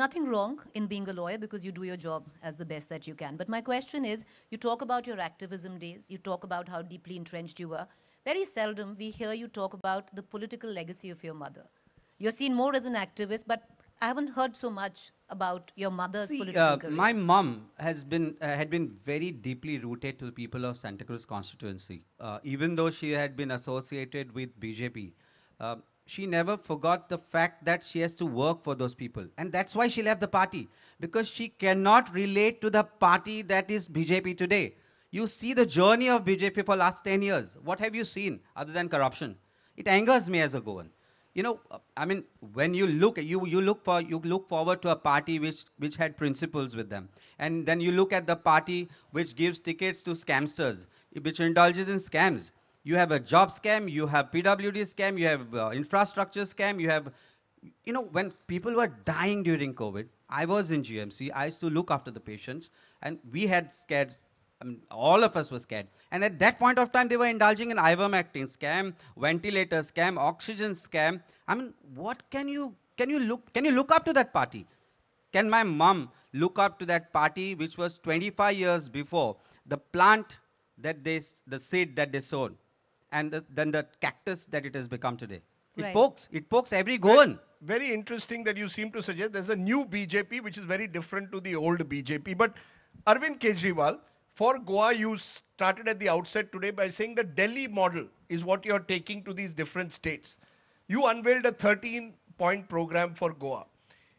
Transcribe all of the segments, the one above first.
nothing wrong in being a lawyer because you do your job as the best that you can. But my question is, you talk about your activism days, you talk about how deeply entrenched you were. Very seldom we hear you talk about the political legacy of your mother. You're seen more as an activist, but I haven't heard so much about your mother's See, political career. my mom had been very deeply rooted to the people of Santa Cruz constituency. Even though she had been associated with BJP, she never forgot the fact that she has to work for those people, and that's why she left the party, because she cannot relate to the party that is BJP today. You see the journey of BJP for last 10 years. What have you seen other than corruption? It angers me as a Goan. I mean, when you look forward to a party which had principles with them, and then you look at the party which gives tickets to scamsters, which indulges in scams. You have a job scam, you have PWD scam, you have infrastructure scam, you have, when people were dying during COVID, I was in GMC, I used to look after the patients, and we had scared, I mean, all of us were scared. And at that point of time, they were indulging in ivermectin scam, ventilator scam, oxygen scam. I mean, what can you look up to that party? Can my mom look up to that party which was 25 years before the plant that the seed that they sowed, and then the cactus that it has become today? Right. It pokes every Goan. Very interesting that you seem to suggest there's a new BJP which is very different to the old BJP. But Arvind Kejriwal, for Goa, you started at the outset today by saying the Delhi model is what you're taking to these different states. You unveiled a 13-point program for Goa.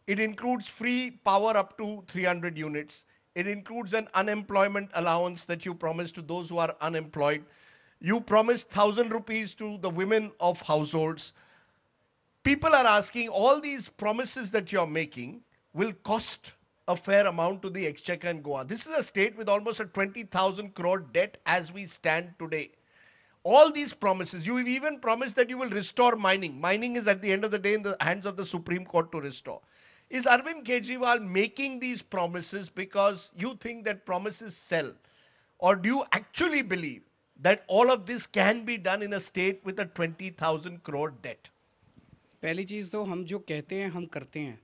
It includes free power up to 300 units. It includes an unemployment allowance that you promised to those who are unemployed. You promised 1,000 rupees to the women of households. People are asking, all these promises that you're making will cost a fair amount to the exchequer in Goa. This is a state with almost a 20,000 crore debt as we stand today. All these promises, you have even promised that you will restore mining. Mining is at the end of the day in the hands of the Supreme Court to restore. Is Arvind Kejriwal making these promises because you think that promises sell? Or do you actually believe that all of this can be done in a state with a 20,000 crore debt? पहली चीज़ तो हम जो कहते हैं हम करते हैं.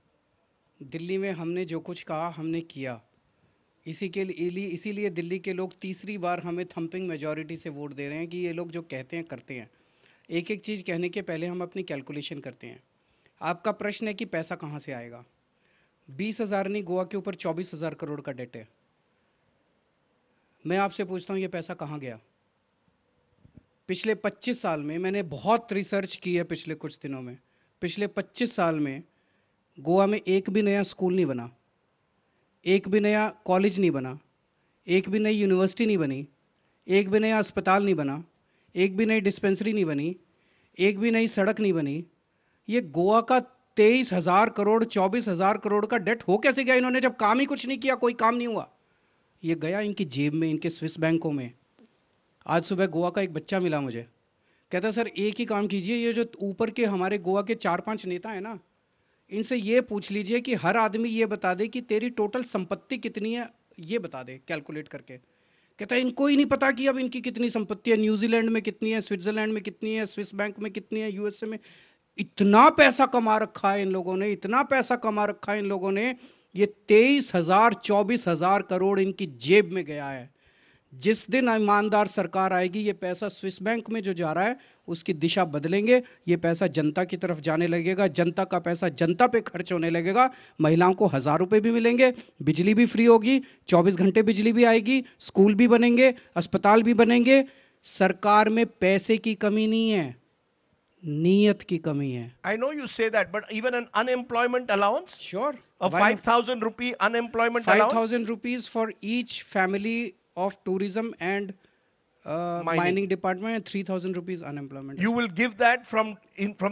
दिल्ली में हमने जो कुछ कहा हमने किया. इसीलिए दिल्ली के लोग तीसरी बार हमें थंपिंग मेजॉरिटी से वोट दे रहे हैं कि ये लोग जो कहते हैं करते हैं. एक एक चीज़ कहने के पहले हम अपनी कैलकुलेशन करते हैं. आपका प्रश्न है कि पैसा कहाँ से आएगा. 20,000 नहीं, गोवा के ऊपर 24,000 करोड़ का डेट है. मैं आपसे पूछता हूँ ये पैसा कहाँ गया. पिछले 25 साल में मैंने बहुत रिसर्च की है. पिछले कुछ दिनों में पिछले 25 साल में गोवा में एक भी नया स्कूल नहीं बना, एक भी नया कॉलेज नहीं बना, एक भी नई यूनिवर्सिटी नहीं बनी, एक भी नया अस्पताल नहीं बना, एक भी नई डिस्पेंसरी नहीं बनी, एक भी नई सड़क नहीं बनी. ये गोवा का 23,000 करोड़ 24,000 करोड़ का डेट हो कैसे गया इन्होंने, जब काम ही कुछ नहीं किया, कोई काम नहीं हुआ. ये गया इनकी जेब में, इनके स्विस बैंकों में. आज सुबह गोवा का एक बच्चा मिला मुझे, कहता सर एक ही काम कीजिए, ये जो ऊपर के हमारे गोवा के 4-5 नेता हैं ना, इनसे ये पूछ लीजिए कि हर आदमी ये बता दे कि तेरी टोटल संपत्ति कितनी है, ये बता दे कैलकुलेट करके. कहता है इनको ही नहीं पता कि अब इनकी कितनी संपत्ति है, न्यूजीलैंड में कितनी है, स्विट्जरलैंड में कितनी है, स्विस बैंक में कितनी है, यूएसए में. इतना पैसा कमा रखा है इन लोगों ने, इतना पैसा कमा रखा है इन लोगों ने. ये 23,000 24,000 करोड़ इनकी जेब में गया है. जिस दिन ईमानदार सरकार आएगी, ये पैसा स्विस बैंक में जो जा रहा है उसकी दिशा बदलेंगे. ये पैसा जनता की तरफ जाने लगेगा, जनता का पैसा जनता पे खर्च होने लगेगा. महिलाओं को 1,000 रुपए भी मिलेंगे, बिजली भी फ्री होगी, 24 घंटे बिजली भी आएगी, स्कूल भी बनेंगे, अस्पताल भी बनेंगे. सरकार में पैसे की कमी नहीं है, नीयत की कमी है. I know you say that, but even an unemployment allowance? Sure. A 5,000 rupee unemployment allowance? 5,000 rupees for each family of tourism and mining department, and 3,000 rupees unemployment. You will give that from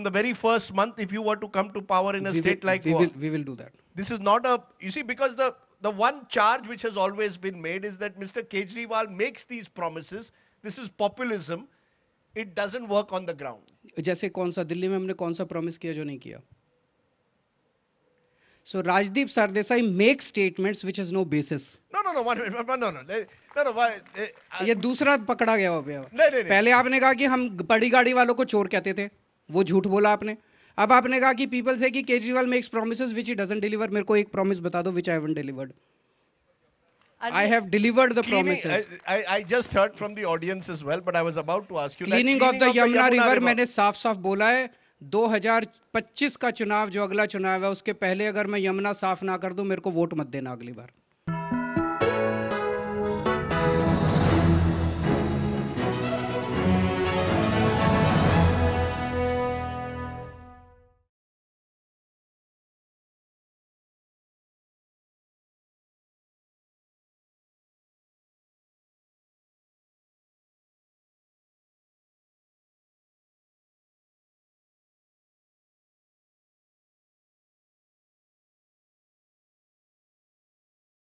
the very first month if you were to come to power in a state like Goa? We will do that. This is not a, you see, because the one charge which has always been made is that Mr. Kejriwal makes these promises. This is populism. It doesn't work on the ground. जैसे कौन सा, दिल्ली में हमने कौन सा promise किया जो नहीं किया. So Rajdeep Sardesai makes statements which has no basis. No, one minute. ये दूसरा पकड़ा गया हो गया. नहीं. पहले आपने कहा कि हम बड़ी गाड़ी वालों को चोर कहते थे, वो झूठ बोला आपने. अब आपने कहा कि पीपल से कि Kejriwal makes promises which he doesn't deliver. मेरे को एक promise बता दो which I haven't delivered. I Arvind, have delivered the Cleaning, promises. I just heard from the audience as well, but I was about to ask you that cleaning of the cleaning of the Yamuna Yamuna river river. मैंने साफ साफ बोला है 2025 का चुनाव जो अगला चुनाव है उसके पहले अगर मैं यमुना साफ ना कर दूं मेरे को वोट मत देना अगली बार